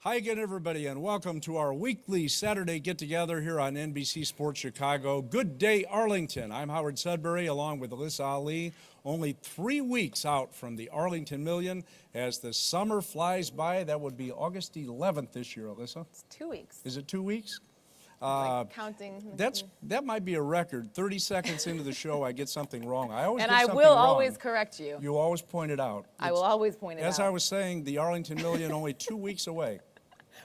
Hi again, everybody, and welcome to our weekly Saturday get-together here on NBC Sports Chicago. Good Day Arlington. I'm Howard Sudberry, along with Alyssa Ali. Only 3 weeks out from the Arlington Million. As the summer flies by, that would be August 11th this year, Alyssa. It's 2 weeks. Is it 2 weeks? Counting. That might be a record. 30 seconds into the show, I get something wrong. I will always correct you. You always point it out. I will always point it out. As I was saying, the Arlington Million only 2 weeks away.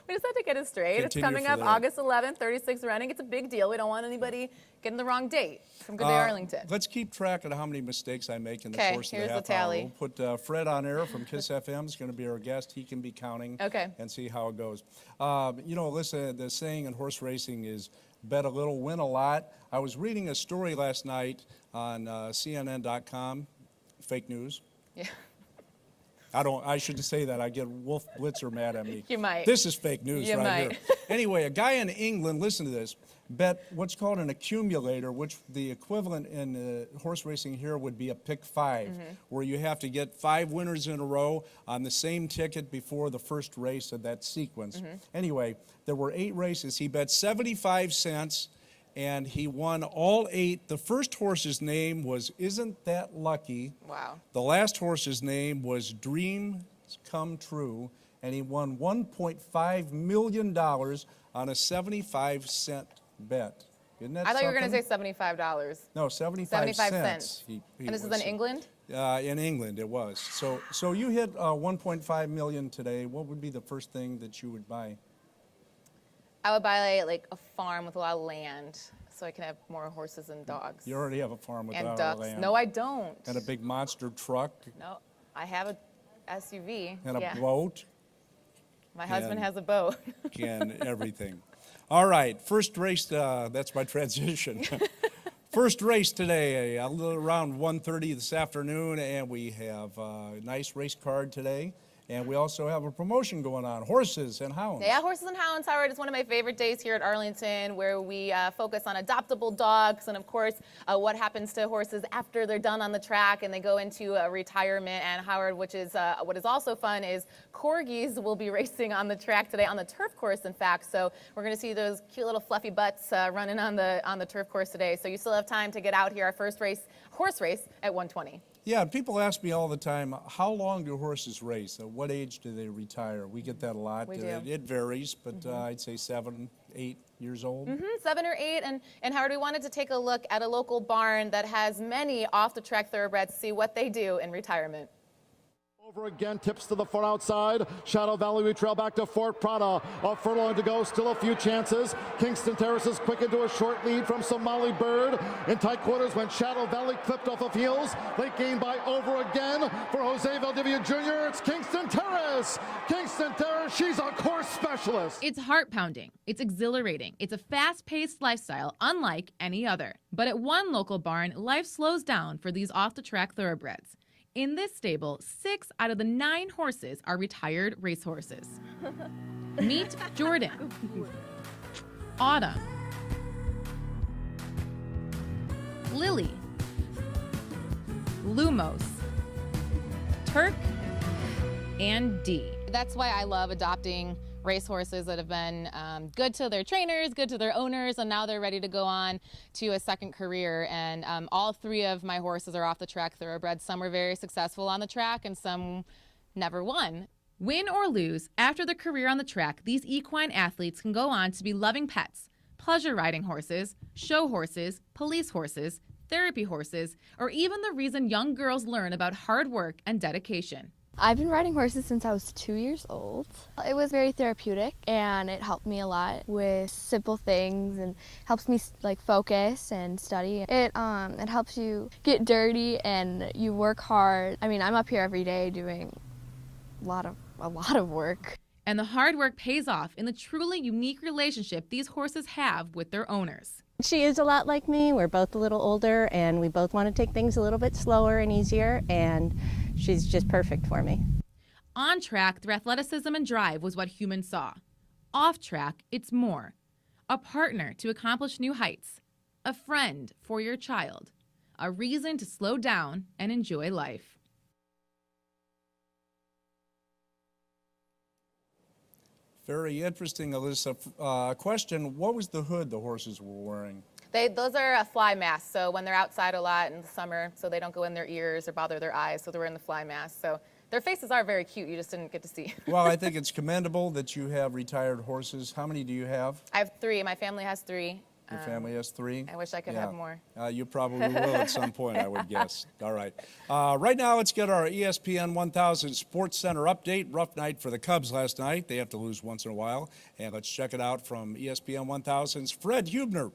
We just have to get it straight. It's coming up August 11th, 36th running. It's a big deal. We don't want anybody getting the wrong date from Good Day Arlington. Let's keep track of how many mistakes I make in the course of the half here's the tally. hour. We'll put Fred on air from KISS FM. Is going to be our guest. He can be counting and see how it goes. You know, Alyssa, the saying in horse racing is bet a little, win a lot. I was reading a story last night on CNN.com, fake news. Yeah. I shouldn't say that. I get Wolf Blitzer mad at me. You might. This is fake news you right might. here. Anyway, a guy in England, listen to this, bet what's called an accumulator, which the equivalent in horse racing here would be a pick five, where you have to get 5 winners in a row on the same ticket before the first race of that sequence. Anyway, there were 8 races. He bet 75 cents. And he won all 8. The first horse's name was Isn't That Lucky? Wow. The last horse's name was Dreams Come True. And he won $1.5 million on a 75-cent bet. Isn't that I thought you were going to something? say $75. No, 75 cents. And this is in England? In England, it was. So you hit 1.5 million today. What would be the first thing that you would buy? I would buy like a farm with a lot of land so I can have more horses and dogs. You already have a farm with a lot ducks. of land. No, I don't. And a big monster truck. No, I have a SUV. And a boat. My husband has a boat. And everything. All right, first race, that's my transition. First race today, a little around 1:30 this afternoon, and we have a nice race card today. And we also have a promotion going on, Horses and Hounds. Yeah, Horses and Hounds, Howard, is one of my favorite days here at Arlington, where we focus on adoptable dogs and, of course, what happens to horses after they're done on the track and they go into retirement. And, Howard, what is also fun is corgis will be racing on the track today, on the turf course, in fact. So we're going to see those cute little fluffy butts running on the turf course today. So you still have time to get out here, our first race, horse race, at 1:20. Yeah, people ask me all the time, how long do horses race? At what age do they retire? We get that a lot. We do. It varies, but I'd say 7, 8 years old. 7 or 8. And Howard, we wanted to take a look at a local barn that has many off-the-track thoroughbreds to see what they do in retirement. Over again, tips to the far outside. Shadow Valley, we trail back to Fort Prada. A furlong to go, still a few chances. Kingston Terraces quick into a short lead from Somali Bird. In tight quarters when Shadow Valley clipped off of heels. Late gain by Over again for Jose Valdivia Jr. It's Kingston Terrace. Kingston Terrace, she's a course specialist. It's heart-pounding. It's exhilarating. It's a fast-paced lifestyle unlike any other. But at one local barn, life slows down for these off-the-track thoroughbreds. In this stable, 6 out of the 9 horses are retired racehorses. Meet Jordan, Autumn, Lily, Lumos, Turk, and Dee. That's why I love adopting racehorses that have been good to their trainers, good to their owners, and now they're ready to go on to a second career. And all 3 of my horses are off the track thoroughbreds. Some were very successful on the track and some never won. Win or lose, after their career on the track, these equine athletes can go on to be loving pets, pleasure riding horses, show horses, police horses, therapy horses, or even the reason young girls learn about hard work and dedication. I've been riding horses since I was 2 years old. It was very therapeutic and it helped me a lot with simple things and helps me like focus and study. It helps you get dirty and you work hard. I mean, I'm up here every day doing a lot of work. And the hard work pays off in the truly unique relationship these horses have with their owners. She is a lot like me. We're both a little older and we both want to take things a little bit slower and easier, and she's just perfect for me. On track, their athleticism and drive was what humans saw. Off track, it's more. A partner to accomplish new heights. A friend for your child. A reason to slow down and enjoy life. Very interesting, Alyssa. Question, what was the hood the horses were wearing? Those are a fly mask, so when they're outside a lot in the summer, so they don't go in their ears or bother their eyes, so they're in the fly mask. So their faces are very cute, you just didn't get to see. Well, I think it's commendable that you have retired horses. How many do you have? I have 3. My family has 3. Your family has 3? I wish I could have more. You probably will at some point, I would guess. All right. Right now, let's get our ESPN 1000 Sports Center update. Rough night for the Cubs last night. They have to lose once in a while. And let's check it out from ESPN 1000's Fred Hubner.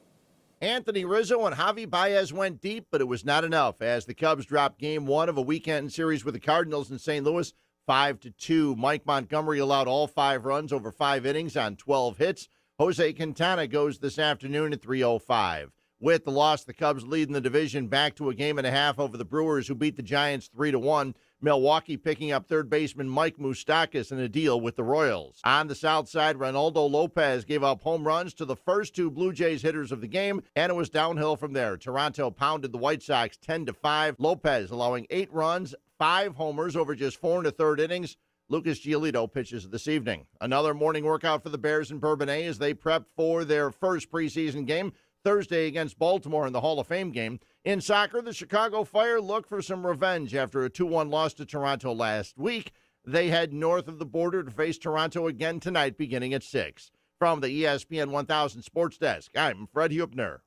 Anthony Rizzo and Javi Baez went deep, but it was not enough as the Cubs dropped game 1 of a weekend series with the Cardinals in St. Louis 5-2. Mike Montgomery allowed all 5 runs over 5 innings on 12 hits. Jose Quintana goes this afternoon at 3:05. With the loss, the Cubs lead in the division back to a game and a half over the Brewers, who beat the Giants 3-1. Milwaukee picking up third baseman Mike Moustakas in a deal with the Royals. On the south side, Reynaldo Lopez gave up home runs to the first 2 Blue Jays hitters of the game, and it was downhill from there. Toronto pounded the White Sox 10-5. Lopez allowing 8 runs, 5 homers over just 4 1/3 innings. Lucas Giolito pitches this evening. Another morning workout for the Bears in Bourbonnais as they prep for their first preseason game Thursday against Baltimore in the Hall of Fame game. In soccer, the Chicago Fire look for some revenge after a 2-1 loss to Toronto last week. They head north of the border to face Toronto again tonight beginning at 6. From the ESPN 1000 Sports Desk, I'm Fred Hubner.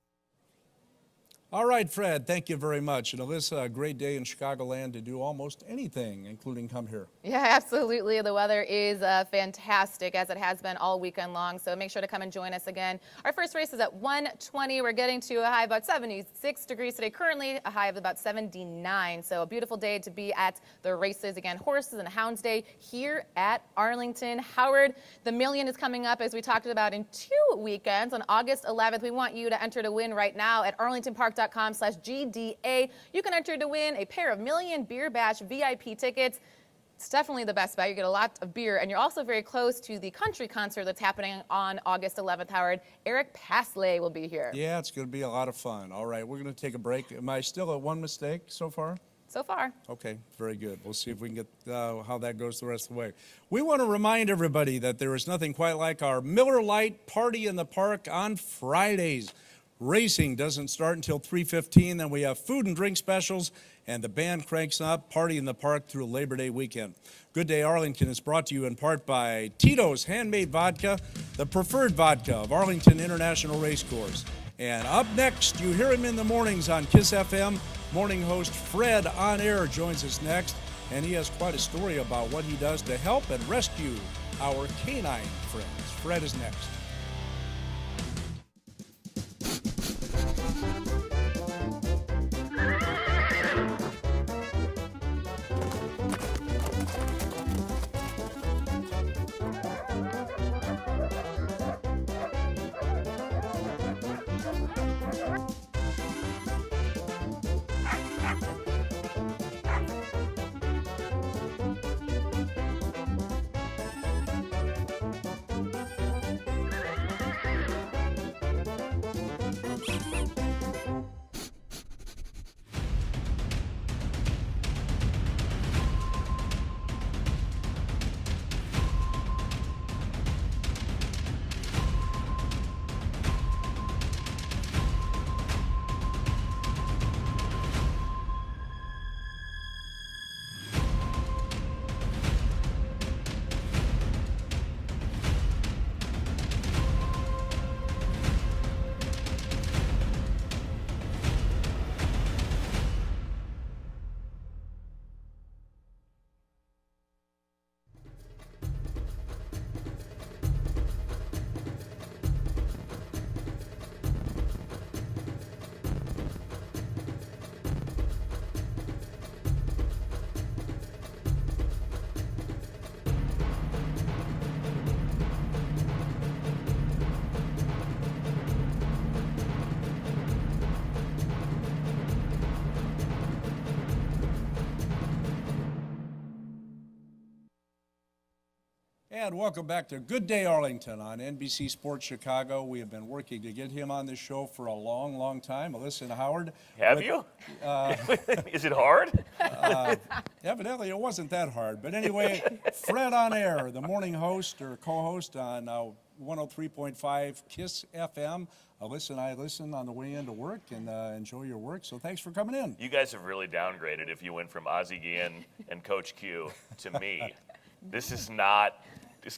All right, Fred, thank you very much. And Alyssa, a great day in Chicagoland to do almost anything, including come here. Yeah, absolutely. The weather is fantastic, as it has been all weekend long, so make sure to come and join us again. Our first race is at 1:20. We're getting to a high of about 76 degrees today, currently a high of about 79. So a beautiful day to be at the races. Again, Horses and Hounds Day here at Arlington. Howard, the million is coming up, as we talked about, in 2 weekends. On August 11th, we want you to enter to win right now at arlingtonpark.com/GDA. You can enter to win a pair of Million Beer Bash VIP tickets. It's definitely the best bet. You get a lot of beer, and you're also very close to the country concert that's happening on August 11th, Howard. Eric Pasley will be here. Yeah, it's going to be a lot of fun. All right, we're going to take a break. Am I still at 1 mistake so far? So far. Okay, very good. We'll see if we can get how that goes the rest of the way. We want to remind everybody that there is nothing quite like our Miller Lite Party in the Park on Fridays. Racing doesn't start until 3:15. Then we have food and drink specials, and the band cranks up. Party in the Park through Labor Day weekend. Good Day Arlington is brought to you in part by Tito's Handmade Vodka, the preferred vodka of Arlington International Racecourse. And up next, you hear him in the mornings on KISS FM. Morning host Fred On Air joins us next, and he has quite a story about what he does to help and rescue our canine friends. Fred is next. And welcome back to Good Day Arlington on NBC Sports Chicago. We have been working to get him on this show for a long, long time. Alyssa and Howard. Have you? Is it hard? Evidently, it wasn't that hard. But anyway, Fred on air, the morning host or co-host on 103.5 KISS FM. Alyssa and I listen on the way into work and enjoy your work. So thanks for coming in. You guys have really downgraded if you went from Ozzie Guillen and Coach Q to me. This is not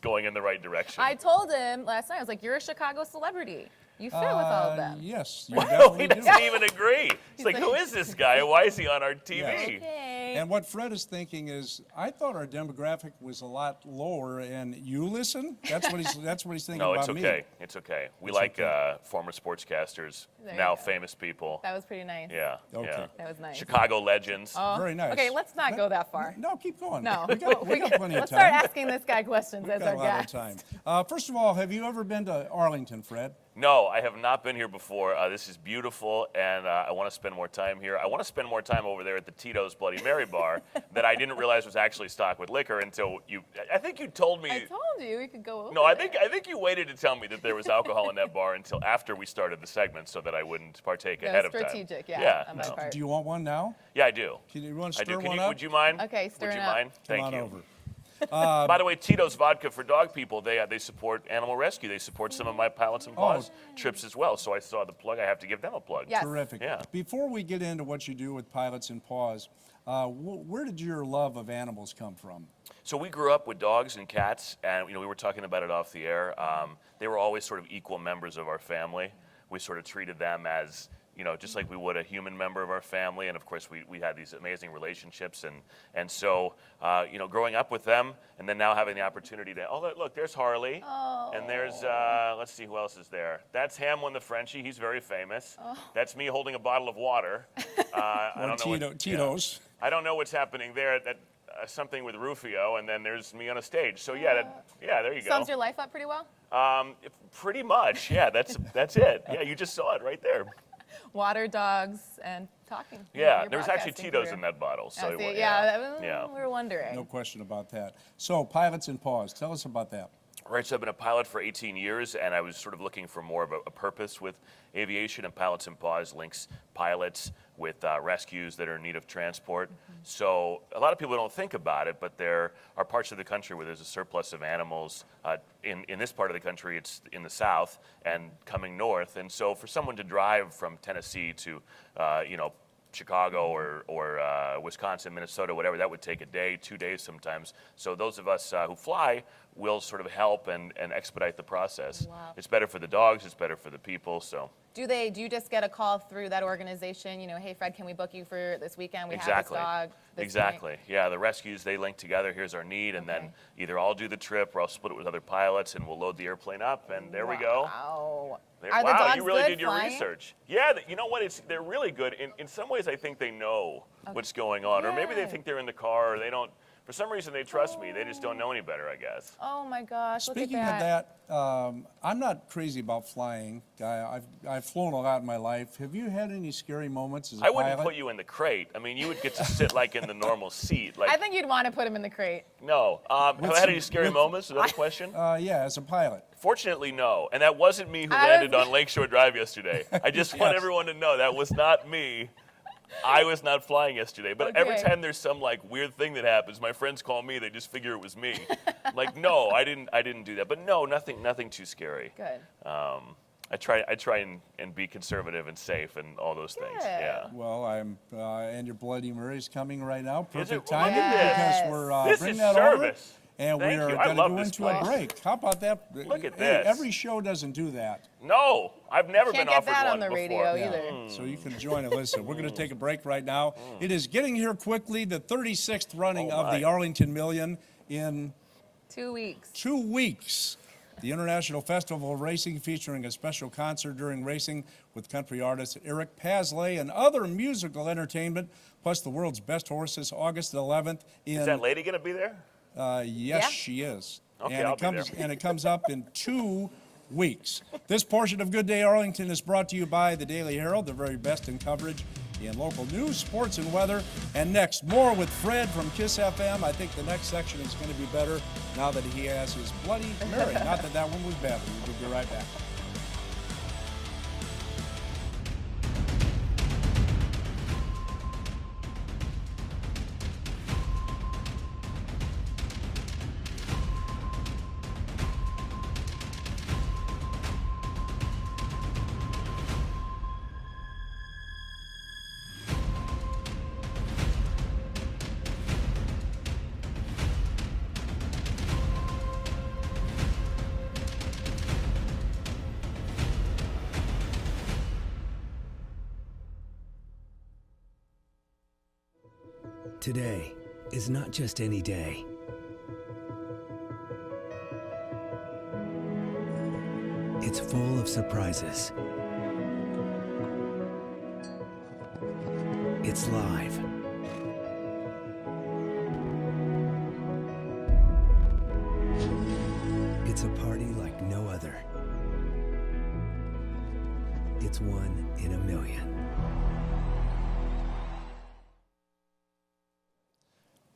going in the right direction. I told him last night, I was like, you're a Chicago celebrity. You fit with all of them. Yes, you Well, he definitely do. doesn't even agree. He's like, who is this guy? Why is he on our TV? Yes. Okay. And what Fred is thinking is, I thought our demographic was a lot lower, and you listen? That's what he's thinking No, about it's me. okay. It's okay. We It's like okay. former sportscasters, There you now go. famous people. That was pretty nice. Yeah. Okay. Yeah. That was nice. Chicago legends. Very nice. Okay, let's not go that far. No, keep going. No. We got plenty of Let's time. start asking this guy questions We've as got our a lot guest. of time. First of all, have you ever been to Arlington, Fred? No, I have not been here before. This is beautiful, and I want to spend more time here. I want to spend more time over there at the Tito's Bloody Mary bar that I didn't realize was actually stocked with liquor until you. I think you told me. I told you we could go over No, I there. think you waited to tell me that there was alcohol in that bar until after we started the segment, so that I wouldn't partake ahead of time. Strategic, yeah, Yeah, on my no. part. Do you want one now? Yeah, I do. You want to I stir do. Can one you? up? Would you mind? Okay, stir Would it you up. mind? Thank Come on you. over. By the way, Tito's Vodka for Dog People, they support animal rescue. They support some of my Pilots and Paws trips as well. So I saw the plug. I have to give them a plug. Yes. Terrific. Yeah. Before we get into what you do with Pilots and Paws, where did your love of animals come from? So we grew up with dogs and cats, and we were talking about it off the air. They were always sort of equal members of our family. We sort of treated them as just like we would a human member of our family, and of course we had these amazing relationships, and so growing up with them, and then now having the opportunity to look, there's Harley, and there's let's see who else is there. That's Hamlin the Frenchie. He's very famous. That's me holding a bottle of water. I don't know what- Tito's. I don't know what's happening there. That something with Rufio, and then there's me on a stage. So yeah, there you go. Sums your life up pretty well? Pretty much, yeah. That's it. Yeah, you just saw it right there. Water, dogs, and talking. Yeah, Your there was actually podcasting Tito's career. in that bottle. So I see. yeah. We were wondering. No question about that. So, Pilots and Paws, tell us about that. Right, so I've been a pilot for 18 years, and I was sort of looking for more of a purpose with aviation, and Pilots and Paws links pilots with rescues that are in need of transport. So a lot of people don't think about it, but there are parts of the country where there's a surplus of animals. In this part of the country, it's in the south and coming north. And so for someone to drive from Tennessee to, Chicago or Wisconsin, Minnesota, whatever, that would take a day, 2 days sometimes. So those of us who fly will sort of help and expedite the process. Wow. It's better for the dogs, it's better for the people, so. Do you just get a call through that organization? Hey, Fred, can we book you for this weekend? We Exactly. have this dog. This Exactly. Yeah, the rescues, they link together. Here's our need, and then either I'll do the trip or I'll split it with other pilots, and we'll load the airplane up, and there we go. Wow. There- Are the wow, dogs you really good did your flying? research. Yeah, you know what? They're really good. In some ways, I think they know what's going on, or maybe they Yeah. think they're in the car, or they don't. For some reason, they trust me. They just don't know any better, I guess. Oh my gosh, Speaking look of at that, I'm not crazy about flying. I've flown a lot in my life. Have you had any scary moments as a I wouldn't pilot? put you in the crate. I mean, you would get to sit like in the normal seat. Like I think you'd want to put him in the crate. no. Have I had any scary moments? Another question. Yeah, as a pilot. Fortunately, no. And that wasn't me who I landed was- on Lakeshore Drive yesterday. I just want everyone to know that was not me. I was not flying yesterday. But every Okay. time there's some like weird thing that happens, my friends call me. They just figure it was me. Like, no, I didn't do that. But no, nothing too scary. Good. I try and be conservative and safe and all those things. Good. Yeah. Well, and your Bloody Mary's coming right now. Is it? Perfect Well, look timing at this. because we're This bringing is that service. over. And Thank we are you. I going to love go this into place. a break. How about that? Look at Hey, this. every show doesn't do that. No, I've never Can't been get offered that one on the before. radio Yeah. either. So you can join it. Listen, we're going to take a break right now. It is getting here quickly, the 36th running Oh, of the my. Arlington Million in 2 weeks. 2 weeks. The International Festival of Racing, featuring a special concert during racing with country artist Eric Pasley and other musical entertainment, plus the world's best horses, August 11th in... Is that lady going to be there? Yes, Yeah. she is. Okay, and I'll it be comes there. and it comes up in 2 weeks. This portion of Good Day Arlington is brought to you by the Daily Herald, the very best in coverage in local news, sports, and weather. And next, more with Fred from KISS FM. I think the next section is going to be better now that he has his Bloody Mary. Not that that one was bad, but we'll be right back. Today is not just any day. It's full of surprises. It's live. It's a party like no other. It's one in a million.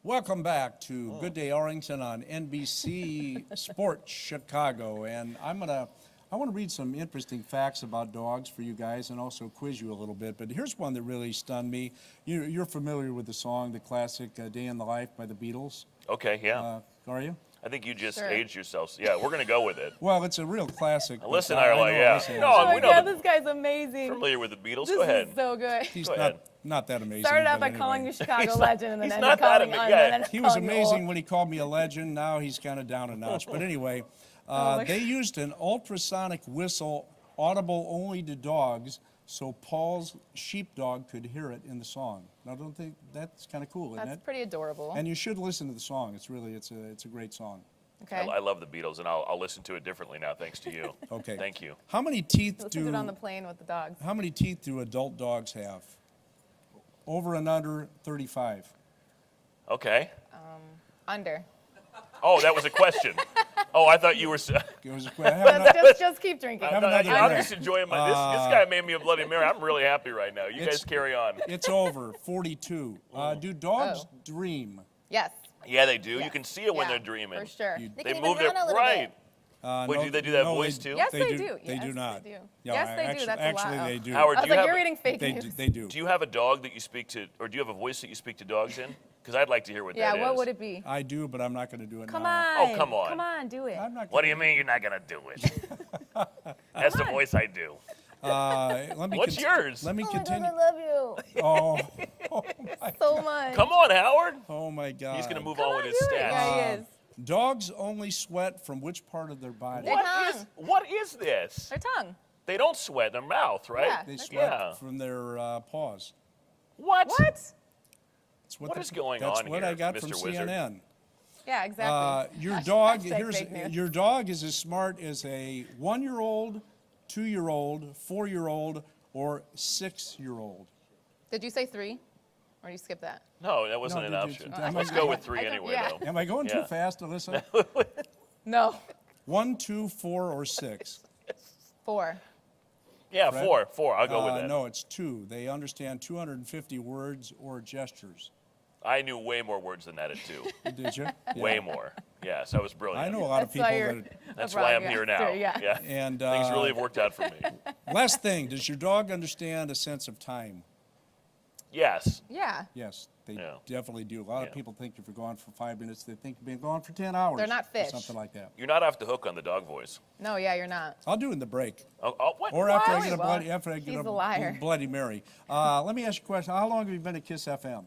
Welcome back to Good Day Arlington on NBC Sports Chicago, and I want to read some interesting facts about dogs for you guys, and also quiz you a little bit. But here's one that really stunned me. You're familiar with the song, the classic "Day in the Life" by the Beatles. Okay, yeah. Are you? I think you just Sure. aged yourselves. Yeah, we're going to go with it. Well, it's a real classic. Alyssa and I are like, yeah. Alyssa No, Oh my we know God, the- this guy's amazing. Familiar with the Beatles? This Go ahead. is so good. He's Go ahead. not that amazing. Started out but by calling anyway. you Chicago not- legend, and then he's ended not that calling amazing. and Yeah. then He was calling you amazing old. when he called me a legend. Now he's kind of down a notch. But anyway, my they used an ultrasonic whistle audible only to dogs, so Paul's sheepdog could hear it in the song. Now, don't think that's kind of cool, isn't That's it? pretty adorable. And you should listen to the song. It's a great song. Okay. I love the Beatles, and I'll listen to it differently now, thanks to you. Okay. Thank you. How many teeth Listen to do it on the plane with the dogs. How many teeth do adult dogs have? Over and under 35. Okay. Under. Oh, that was a question. Oh, I thought you were. It was a Just keep drinking. Have another I'm drink. just enjoying my. This guy made me a Bloody Mary. I'm really happy right now. You It's- guys carry on. It's over. 42. Do dogs Oh. dream? Yes. Yeah, they do. You Yes. can see it when Yeah, they're dreaming. For sure. You- They They can move even it run a little right. bit. Wait, do they do that voice too? Yes, they do. They Yes, do not. they do. Yeah, Yes, they do. actually, That's actually allowed. they do. Howard, I do was you like, have you're reading fake They news. do. They do. Do you have a dog that you speak to, or do you have a voice that you speak to dogs in? Because I'd like to hear what Yeah, that is. what would it be? I do, but I'm not going to do it Come now. on. Oh, come on. Come on, do it. I'm not. What do you mean you're not gonna do it? That's the voice I do. Let me What's yours? Let me Oh my God, continue. I love you Oh, so much. Come on, Howard. oh my God. He's gonna move Come on on, with his do it. stats. Yeah, he is. Dogs only sweat from which part of their body? Their What is this? Their tongue. They don't sweat their mouth, right? Yeah. They That's sweat Yeah. from their paws. What? What? That's What the- is going that's on what here, I got from Mr. Wizard? CNN. Yeah, exactly. Your dog. Hashtag fake news. Your dog is as smart as a 1-year-old, 2-year-old, 4-year-old, or 6-year-old. Did you say 3? Or you skip that? No, that wasn't No, an did you- option. am Let's I- go with I 3 don't- anyway, yeah. though. Am I going too Yeah. fast, Alyssa? No. 1, 2, 4, or 6? 4. Yeah, Fred? 4. 4. I'll go with that. No, it's 2. They understand 250 words or gestures. I knew way more words than that at 2. Did you? Way more. Yes, I was brilliant. I know a lot of people that. That's why I'm here now. Yeah. And Things really have worked out for me. last thing, does your dog understand a sense of time? Yes. Yeah. Yes, they Yeah. definitely do. A lot of Yeah. people think if you're gone for 5 minutes, they think you've been gone for 10 hours. They're not or fish. something like that. You're not off the hook on the dog voice. No, yeah, you're not. I'll do it in the break. Oh, what? Or after No, I he get a won't. bloody, after I get He's a a liar. Bloody Mary. Let me ask you a question. How long have you been at KISS FM?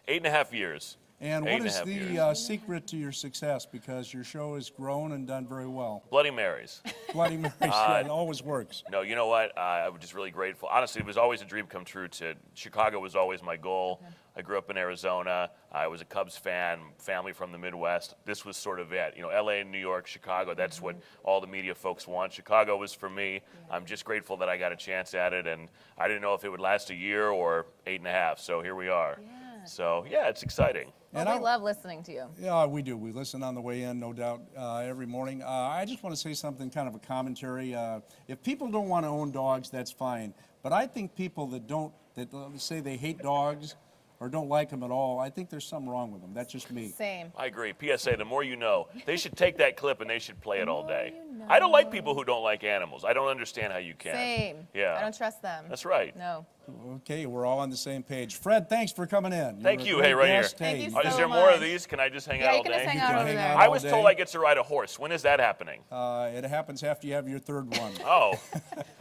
8.5 years. And Eight what and a is half the years. secret to your success? Because your show has grown and done very well. Bloody Marys. Bloody Marys, yeah, it always works. No, you know what? I'm just really grateful. Honestly, it was always a dream come true. Chicago was always my goal. I grew up in Arizona. I was a Cubs fan, family from the Midwest. This was sort of it. You know, LA, New York, Chicago, that's what all the media folks want. Chicago was for me. I'm just grateful that I got a chance at it, and I didn't know if it would last a year or 8.5, so here we are. Yeah. So, yeah, it's exciting. Well, we love listening to you. Yeah, we do. We listen on the way in, no doubt, every morning. I just want to say something, kind of a commentary. If people don't want to own dogs, that's fine. But I think people that say they hate dogs or don't like them at all, I think there's something wrong with them. That's just me. Same. I agree. PSA, the more you know. They should take that clip and they should play it all day. I don't like people who don't like animals. I don't understand how you can. Same. Yeah. I don't trust them. That's right. No. Okay, we're all on the same page. Fred, thanks for coming in. Thank You're you. a Hey, great right here. guest. Thank you Hey, Is so there more of much. these? Can I just hang Yeah, out you all can day? just hang You out can over hang there. out I all was day. told I get to ride a horse. When is that happening? It happens after you have your third one. Oh.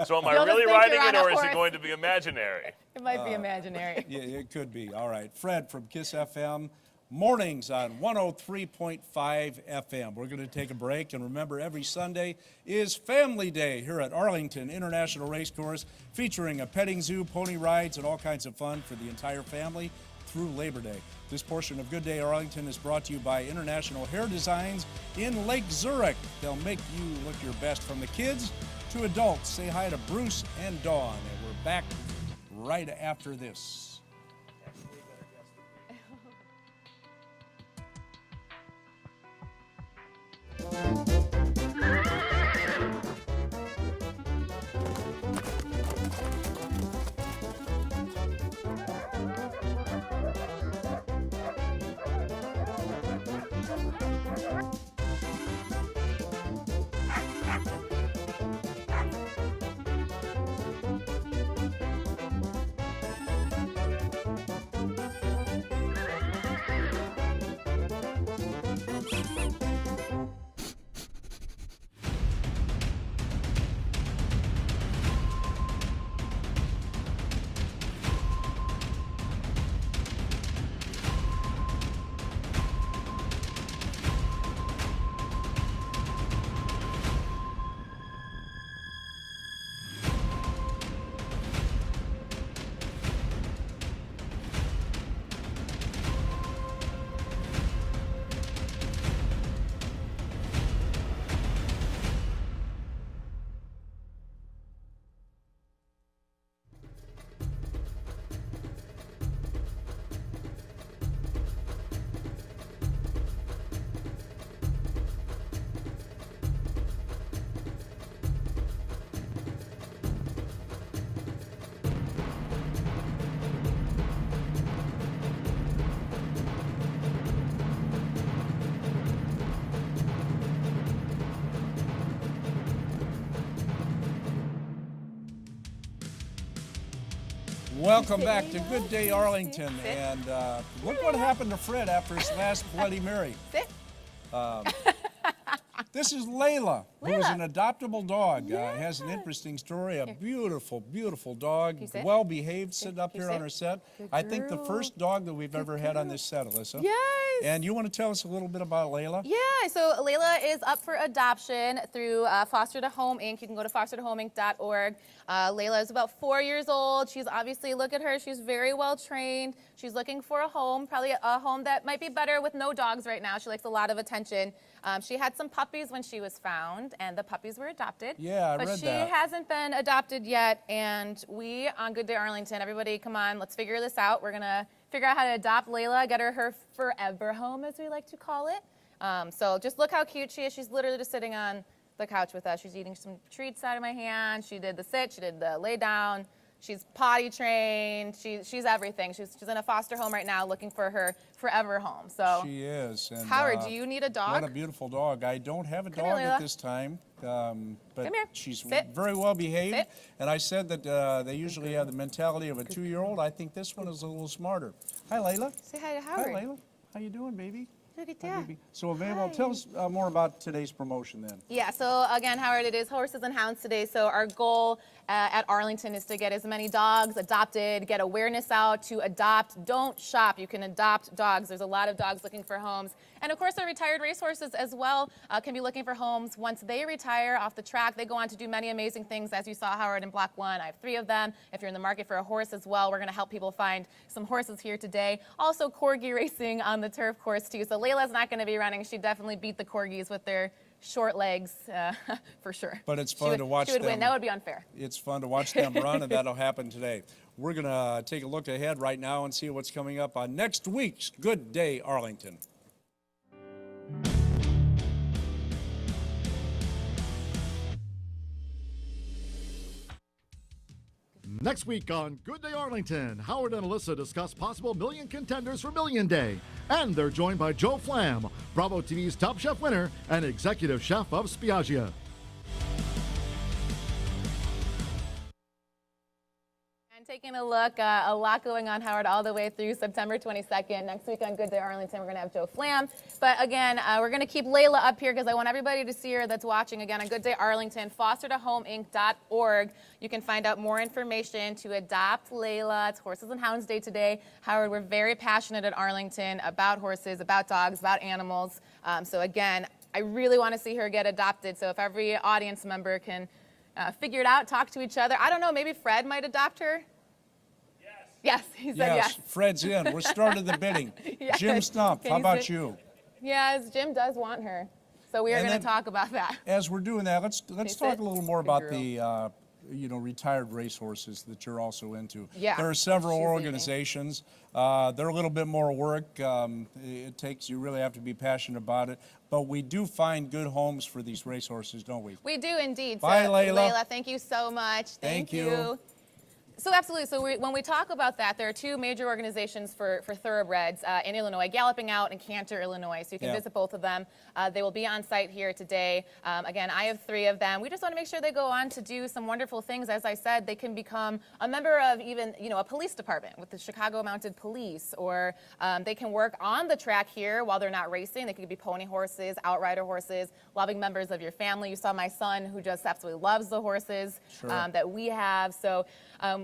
So am I You'll just really think riding you're on it, a or is it horse. going to be imaginary? It might be imaginary. Yeah, it could be. All right. Fred from KISS FM. Mornings on 103.5 FM. We're going to take a break, and remember, every Sunday is Family Day here at Arlington International Racecourse, featuring a petting zoo, pony rides, and all kinds of fun for the entire family through Labor Day. This portion of Good Day Arlington is brought to you by International Hair Designs in Lake Zurich. They'll make you look your best, from the kids to adults. Say hi to Bruce and Dawn, and we're back right after this. Welcome back to Good Day Arlington, and look what happened to Fred after his last Bloody Mary. Sit. This is Layla, who is Layla. an adoptable dog. Has an interesting story. A beautiful, beautiful dog, you sit? well behaved, sitting up you here on sit? our set. Good I think the girl. first dog that we've ever had on this set, Alyssa. Yes. And you want to tell us a little bit about Layla? Yeah, so Layla is up for adoption through Foster to Home Inc. You can go to fostertohomeinc.org. Layla is about 4 years old. She's obviously, look at her, she's very well trained. She's looking for a home, probably a home that might be better with no dogs right now. She likes a lot of attention. She had some puppies when she was found, and the puppies were adopted. Yeah, I but read she that. hasn't been adopted yet, and we on Good Day Arlington, everybody come on, let's figure this out. We're gonna figure out how to adopt Layla, get her forever home, as we like to call it. So just look how cute she is. She's literally just sitting on the couch with us. She's eating some treats out of my hand. She did the sit, she did the lay down. She's potty trained. She's everything. She's in a foster home right now looking for her forever home. So She is. And, Howard, do you need a dog? What a beautiful dog. I don't have a Come here, dog at Layla. this time, but Come here. she's Sit. very well behaved. Sit. And I said that they usually have the mentality of a 2-year-old. I think this one is a little smarter. Hi, Layla. Say hi to Hi, Howard. Layla. How you doing, baby? Look at Hi, that. baby. So, available. Tell us more about today's promotion then. Yeah, so again, Howard, it is Horses and Hounds today. So our goal at Arlington is to get as many dogs adopted, get awareness out to adopt. Don't shop. You can adopt dogs. There's a lot of dogs looking for homes. And of course, our retired racehorses as well can be looking for homes. Once they retire off the track, they go on to do many amazing things. As you saw, Howard, in Block 1, I have 3 of them. If you're in the market for a horse as well, we're going to help people find some horses here today. Also, corgi racing on the turf course, too. So Layla's not going to be running. She definitely beat the corgis with their short legs, for sure. But it's fun to watch She would them. win. That would be unfair. It's fun to watch them run, and that'll happen today. We're going to take a look ahead right now and see what's coming up on next week's Good Day Arlington. Next week on Good Day Arlington, Howard and Alyssa discuss possible million contenders for Million Day. And they're joined by Joe Flam, Bravo TV's Top Chef winner and executive chef of Spiaggia. And taking a look, a lot going on, Howard, all the way through September 22nd. Next week on Good Day Arlington, we're going to have Joe Flam. But again, we're going to keep Layla up here because I want everybody to see her that's watching. Again, on Good Day Arlington, foster2homeinc.org. You can find out more information to adopt Layla. It's Horses and Hounds Day today. Howard, we're very passionate at Arlington about horses, about dogs, about animals. So again, I really want to see her get adopted. So if every audience member can figure it out, talk to each other. I don't know, maybe Fred might adopt her? Yes, he said yes. Fred's in. We're started the bidding. Yes. Jim Stump, how about you? Yes, Jim does want her. So we are going to talk about that. As we're doing that, let's talk a little more about the retired racehorses that you're also into. Yeah. There are several She's organizations. They're a little bit more work. You really have to be passionate about it. But we do find good homes for these racehorses, don't we? We do indeed. Bye, so, Layla. Layla, thank you so much. Thank you. So absolutely. So when we talk about that, there are two major organizations for thoroughbreds in Illinois, Galloping Out and Cantor, Illinois. So you can visit both of them. They will be on site here today. Again, I have 3 of them. We just want to make sure they go on to do some wonderful things. As I said, they can become a member of even a police department with the Chicago Mounted Police, or they can work on the track here while they're not racing. They could be pony horses, outrider horses, loving members of your family. You saw my son who just absolutely loves the horses that we have. So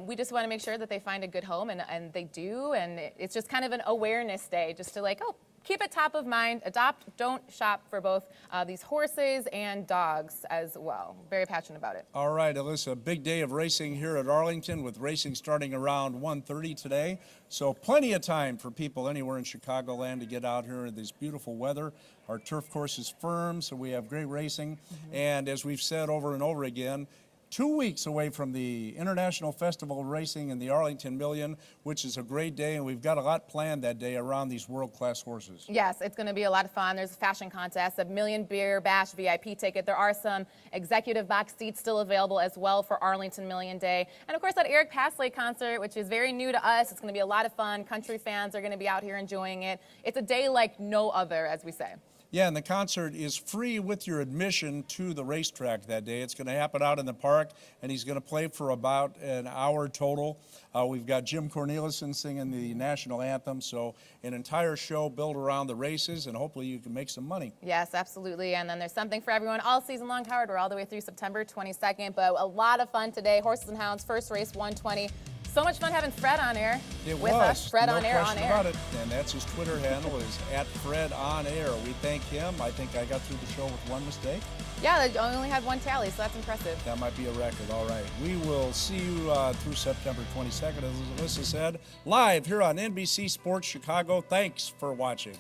we just want to make sure that they find a good home, and they do, and it's just kind of an awareness day, just to keep it top of mind, adopt, don't shop for both these horses and dogs as well. Very passionate about it. All right, Alyssa, big day of racing here at Arlington, with racing starting around 1:30 today. So plenty of time for people anywhere in Chicagoland to get out here in this beautiful weather. Our turf course is firm, so we have great racing. And as we've said over and over again, 2 weeks away from the International Festival of Racing and the Arlington Million, which is a great day, and we've got a lot planned that day around these world-class horses. Yes, it's going to be a lot of fun. There's a fashion contest, a Million Beer Bash VIP ticket. There are some executive box seats still available as well for Arlington Million Day. And of course, that Eric Pasley concert, which is very new to us. It's going to be a lot of fun. Country fans are going to be out here enjoying it. It's a day like no other, as we say. Yeah, and the concert is free with your admission to the racetrack that day. It's going to happen out in the park, and he's going to play for about an hour total. We've got Jim Cornelison singing the national anthem, so an entire show built around the races, and hopefully you can make some money. Yes, absolutely, and then there's something for everyone all season long, Howard. We're all the way through September 22nd, but a lot of fun today. Horses and Hounds, first race 120. So much fun having Fred on air with us. Fred on air, on air. About it. And that's his Twitter handle, is @FredOnAir. We thank him. I think I got through the show with one mistake. Yeah, they only had one tally, so that's impressive. That might be a record. All right. We will see you through September 22nd, as Alyssa said, live here on NBC Sports Chicago. Thanks for watching.